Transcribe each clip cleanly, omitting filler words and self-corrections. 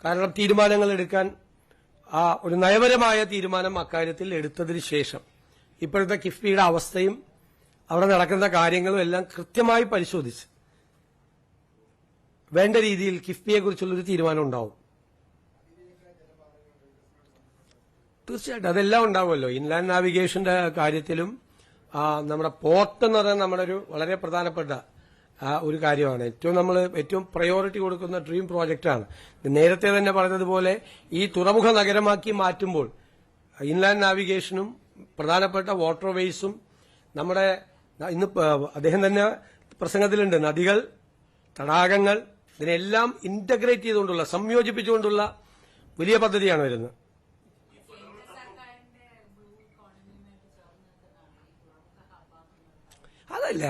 കാരണം തീരുമാനങ്ങൾ എടുക്കാൻ ഒരു നയപരമായ തീരുമാനം അക്കാര്യത്തിൽ എടുത്തതിന് ശേഷം ഇപ്പോഴത്തെ കിഫ്ബിയുടെ അവസ്ഥയും അവിടെ നടക്കുന്ന കാര്യങ്ങളും എല്ലാം കൃത്യമായി പരിശോധിച്ച് വേണ്ട രീതിയിൽ കിഫ്ബിയെക്കുറിച്ചുള്ളൊരു തീരുമാനം ഉണ്ടാവും. തീർച്ചയായിട്ടും അതെല്ലാം ഉണ്ടാവുമല്ലോ. ഇൻലാൻഡ് നാവിഗേഷന്റെ കാര്യത്തിലും നമ്മുടെ പോർട്ട് എന്ന് പറയുന്നത് നമ്മുടെ ഒരു വളരെ പ്രധാനപ്പെട്ട ഒരു കാര്യമാണ്. ഏറ്റവും പ്രയോറിറ്റി കൊടുക്കുന്ന ഡ്രീം പ്രോജക്റ്റാണ്. നേരത്തെ തന്നെ പറഞ്ഞതുപോലെ ഈ തുറമുഖ നഗരമാക്കി മാറ്റുമ്പോൾ ഇൻലാൻഡ് നാവിഗേഷനും പ്രധാനപ്പെട്ട വാട്ടർവേസും നമ്മുടെ ഇന്ന് അദ്ദേഹം തന്നെ പ്രസംഗത്തിലുണ്ട്, നദികൾ, തടാകങ്ങൾ, ഇതിനെല്ലാം ഇന്റഗ്രേറ്റ് ചെയ്തുകൊണ്ടുള്ള സംയോജിപ്പിച്ചുകൊണ്ടുള്ള വലിയ പദ്ധതിയാണ് വരുന്നത്. അതല്ല,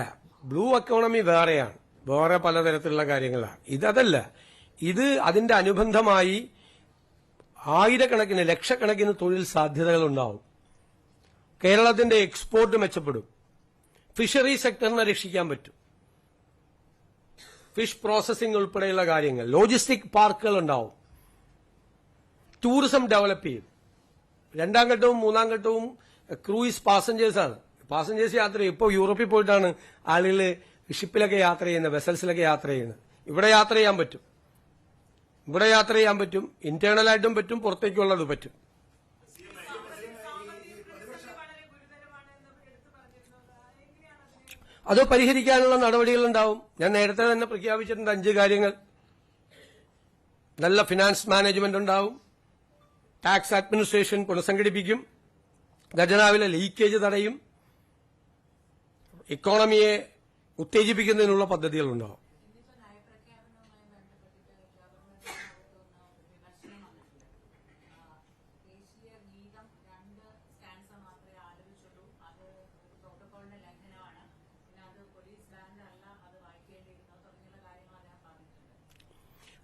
ബ്ലൂ എക്കോണമി വേറെയാണ്, വേറെ പലതരത്തിലുള്ള കാര്യങ്ങളാണ്. ഇതല്ല, ഇത് അതിന്റെ അനുബന്ധമായി ആയിരക്കണക്കിന് ലക്ഷക്കണക്കിന് തൊഴിൽ സാധ്യതകൾ ഉണ്ടാവും. കേരളത്തിന്റെ എക്സ്പോർട്ട് മെച്ചപ്പെടും. ഫിഷറി സെക്ടറിനെ രക്ഷിക്കാൻ പറ്റും. ഫിഷ് പ്രോസസിംഗ് ഉൾപ്പെടെയുള്ള കാര്യങ്ങൾ, ലോജിസ്റ്റിക് പാർക്കുകൾ ഉണ്ടാവും. ടൂറിസം ഡെവലപ്പ് ചെയ്യും. രണ്ടാം ഘട്ടവും മൂന്നാം ഘട്ടവും ക്രൂയിസ് പാസഞ്ചേഴ്സാണ്. പാസഞ്ചേഴ്സ് യാത്ര ചെയ്യും. ഇപ്പോൾ യൂറോപ്പിൽ പോയിട്ടാണ് ആളുകൾ ഷിപ്പിലൊക്കെ യാത്ര ചെയ്യുന്നത്, വെസൽസിലൊക്കെ യാത്ര ചെയ്യുന്നത്. ഇവിടെ യാത്ര ചെയ്യാൻ പറ്റും. ഇന്റേണലായിട്ടും പറ്റും, പുറത്തേക്കുള്ളത് പറ്റും. അത് പരിഹരിക്കാനുള്ള നടപടികളുണ്ടാവും. ഞാൻ നേരത്തെ തന്നെ പ്രഖ്യാപിച്ചിട്ടുണ്ട് 5 കാര്യങ്ങൾ. നല്ല ഫിനാൻസ് മാനേജ്മെന്റ് ഉണ്ടാവും. ടാക്സ് അഡ്മിനിസ്ട്രേഷൻ പുനഃസംഘടിപ്പിക്കും. ഖജനാവിലെ ലീക്കേജ് തടയും. ഇക്കോണമിയെ ഉത്തേജിപ്പിക്കുന്നതിനുള്ള പദ്ധതികളുണ്ടാവും.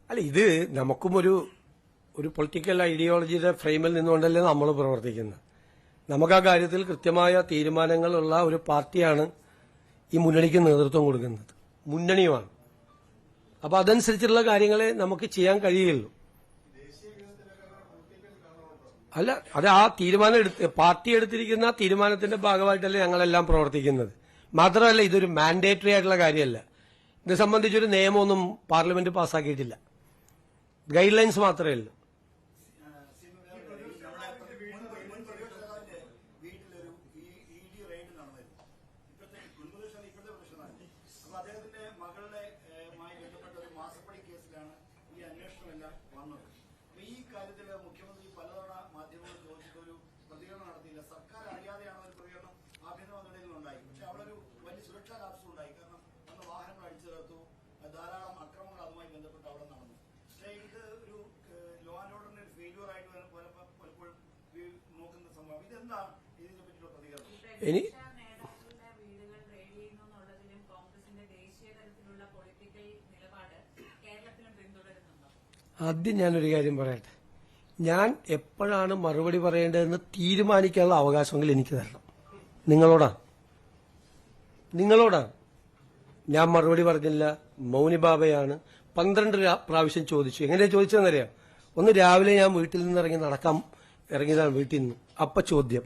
അല്ല, ഇത് നമുക്കും ഒരു പൊളിറ്റിക്കൽ ഐഡിയോളജിയുടെ ഫ്രെയിമിൽ നിന്നുകൊണ്ടല്ലേ നമ്മൾ പ്രവർത്തിക്കുന്നത്. നമുക്ക് ആ കാര്യത്തിൽ കൃത്യമായ തീരുമാനങ്ങളുള്ള ഒരു പാർട്ടിയാണ് ഈ മുന്നണിക്ക് നേതൃത്വം കൊടുക്കുന്നത്, മുന്നണിയുമാണ്. അപ്പൊ അതനുസരിച്ചുള്ള കാര്യങ്ങളെ നമുക്ക് ചെയ്യാൻ കഴിയുള്ളൂ. അല്ല, അത് ആ തീരുമാനം പാർട്ടി എടുത്തിരിക്കുന്ന തീരുമാനത്തിന്റെ ഭാഗമായിട്ടല്ലേ ഞങ്ങളെല്ലാം പ്രവർത്തിക്കുന്നത്. മാത്രമല്ല, ഇതൊരു മാൻഡേറ്ററി ആയിട്ടുള്ള കാര്യമല്ല. ഇത് സംബന്ധിച്ചൊരു നിയമമൊന്നും പാർലമെന്റ് പാസ്സാക്കിയിട്ടില്ല. ഗൈഡ് ലൈൻസ് മാത്രമേ ഉള്ളൂ. ഇനി ആദ്യം ഞാനൊരു കാര്യം പറയട്ടെ. ഞാൻ എപ്പോഴാണ് മറുപടി പറയേണ്ടതെന്ന് തീരുമാനിക്കാനുള്ള അവകാശമെങ്കിൽ എനിക്ക് തരണം. നിങ്ങളോടാണ്. ഞാൻ മറുപടി പറഞ്ഞില്ല, മൗനിബാബയാണ്. 12 പ്രാവശ്യം ചോദിച്ചു. എങ്ങനെയാ ചോദിച്ചതെന്നറിയാം? ഒന്ന് രാവിലെ ഞാൻ വീട്ടിൽ നിന്ന് ഇറങ്ങിയതാണ് വീട്ടിൽ നിന്ന്. അപ്പൊ ചോദ്യം.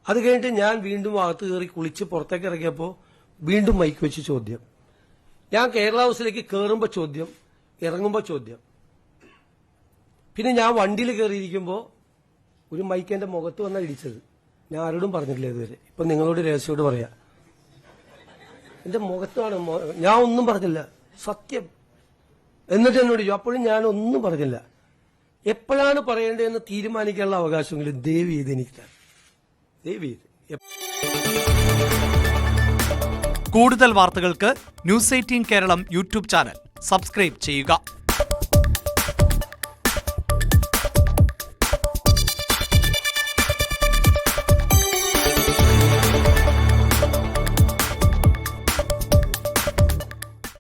അത് കഴിഞ്ഞിട്ട് ഞാൻ വീണ്ടും അകത്ത് കയറി കുളിച്ച് പുറത്തേക്ക് ഇറങ്ങിയപ്പോൾ വീണ്ടും മൈക്ക് വെച്ച് ചോദ്യം. ഞാൻ കേരള ഹൗസിലേക്ക് കയറുമ്പോൾ ചോദ്യം, ഇറങ്ങുമ്പോൾ ചോദ്യം. പിന്നെ ഞാൻ വണ്ടിയിൽ കയറിയിരിക്കുമ്പോൾ ഒരു മൈക്ക് എന്റെ മുഖത്ത് വന്നാ ഇടിച്ചത്. ഞാൻ ആരോടും പറഞ്ഞിട്ടില്ല ഇതുവരെ. ഇപ്പൊ നിങ്ങളോട് രഹസ്യോട് പറയാ, എന്റെ മുഖത്താണ്. ഞാൻ ഒന്നും പറഞ്ഞില്ല, സത്യം. എന്നിട്ട് എന്നോട് ചോദിച്ചു. അപ്പോഴും ഞാൻ ഒന്നും പറഞ്ഞില്ല. എപ്പോഴാണ് പറയേണ്ടതെന്ന് തീരുമാനിക്കാനുള്ള അവകാശമെങ്കിലും ദയവ് ചെയ്ത് എനിക്ക് തരാം. കൂടുതൽ വാർത്തകൾക്ക് news 18 Keralam YouTube channel subscribe ചെയ്യുക.